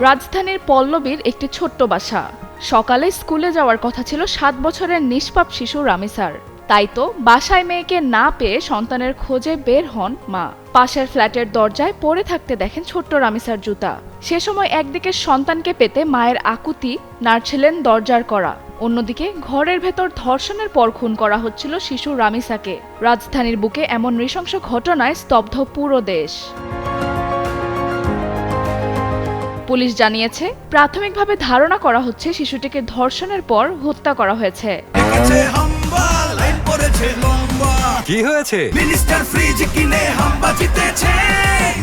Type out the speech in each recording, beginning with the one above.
রাজধানীর পল্লবীর একটি ছোট্ট বাসা। সকালে স্কুলে যাওয়ার কথা ছিল 7 বছরের নিষ্পাপ শিশু রামিসার। তাই তো বাসায় মেয়েকে না পেয়ে সন্তানের খোঁজে বের হন মা। পাশের ফ্ল্যাটের দরজায় পড়ে থাকতে দেখেন ছোট্ট রামিসার জুতা। সে সময় একদিকে সন্তানকে পেতে মায়ের আকুতি নাড়ছিলেন দরজার কড়া, অন্যদিকে ঘরের ভেতর ধর্ষণের পর খুন করা হচ্ছিল শিশু রামিসাকে। রাজধানীর বুকে এমন নৃশংস ঘটনায় স্তব্ধ পুরো দেশ। পুলিশ জানিয়েছে, প্রাথমিকভাবে ধারণা করা হচ্ছে শিশুটিকে ধর্ষণের পর হত্যা করা হয়েছে। কি হয়েছে? মিনিস্টার ফ্রিজ কিনে হাম্বা জিতেছে।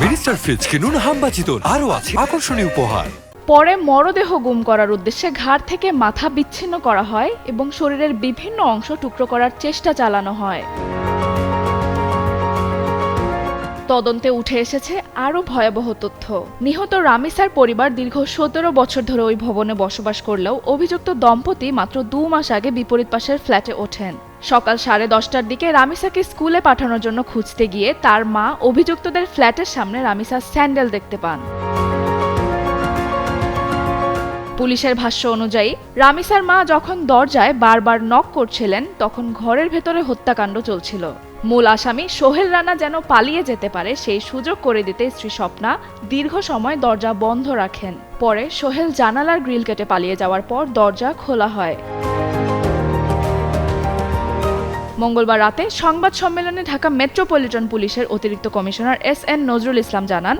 মিনিস্টার ফ্রিজ কিনুন, হাম্বা জিতুন, আরো আছে আকর্ষণীয় উপহার। পরে মরদেহ গুম করার উদ্দেশ্যে ঘাড় থেকে মাথা বিচ্ছিন্ন করা হয় এবং শরীরের বিভিন্ন অংশ টুকরো করার চেষ্টা চালানো হয়। তদন্তে উঠে এসেছে আরও ভয়াবহ তথ্য। নিহত রামিসার পরিবার দীর্ঘ 17 বছর ধরে ওই ভবনে বসবাস করলেও অভিযুক্ত দম্পতি মাত্র 2 মাস আগে বিপরীত পাশের ফ্ল্যাটে ওঠেন। সকাল 10:30টার দিকে রামিসাকে স্কুলে পাঠানোর জন্য খুঁজতে গিয়ে তার মা অভিযুক্তদের ফ্ল্যাটের সামনে রামিসার স্যান্ডেল দেখতে পান। পুলিশের ভাষ্য অনুযায়ী, রামিসার মা যখন দরজায় বারবার নক করছিলেন তখন ঘরের ভেতরে হত্যাকাণ্ড চলছিল। মূল আসামি সোহেল রানা যেন পালিয়ে যেতে পারে সেই সুযোগ করে দিতে স্ত্রী স্বপ্না দীর্ঘ সময় দরজা বন্ধ রাখেন। পরে সোহেল জানালার গ্রিল কেটে পালিয়ে যাওয়ার পর দরজা খোলা হয়। মঙ্গলবার রাতে সংবাদ সম্মেলনে ঢাকা মেট্রোপলিটন পুলিশের অতিরিক্ত কমিশনার SN নজরুল ইসলাম জানান,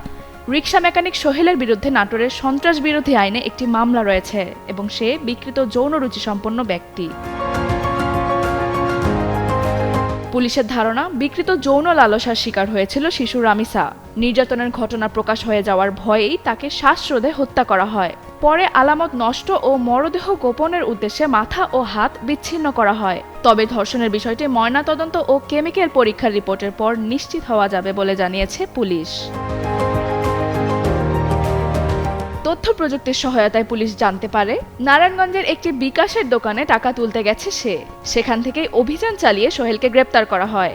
রিকশা মেকানিক সোহেলের বিরুদ্ধে নাটোরের সন্ত্রাস বিরোধী আইনে একটি মামলা রয়েছে এবং সে বিকৃত যৌন রুচি সম্পন্ন ব্যক্তি। পুলিশের ধারণা, বিকৃত যৌন লালসার শিকার হয়েছিল শিশু রামিসা। নির্যাতনের ঘটনা প্রকাশ হয়ে যাওয়ার ভয়েই তাকে শ্বাসরোধে হত্যা করা হয়। পরে আলামত নষ্ট ও মরদেহ গোপনের উদ্দেশ্যে মাথা ও হাত বিচ্ছিন্ন করা হয়। তবে ধর্ষণের বিষয়টি ময়নাতদন্ত ও কেমিক্যাল পরীক্ষার রিপোর্টের পর নিশ্চিত হওয়া যাবে বলে জানিয়েছে পুলিশ। তথ্য প্রযুক্তির সহায়তায় পুলিশ জানতে পারে, নারায়ণগঞ্জের একটি বিকাশের দোকানে টাকা তুলতে গেছে সে। সেখান থেকেই অভিযান চালিয়ে সোহেলকে গ্রেপ্তার করা হয়।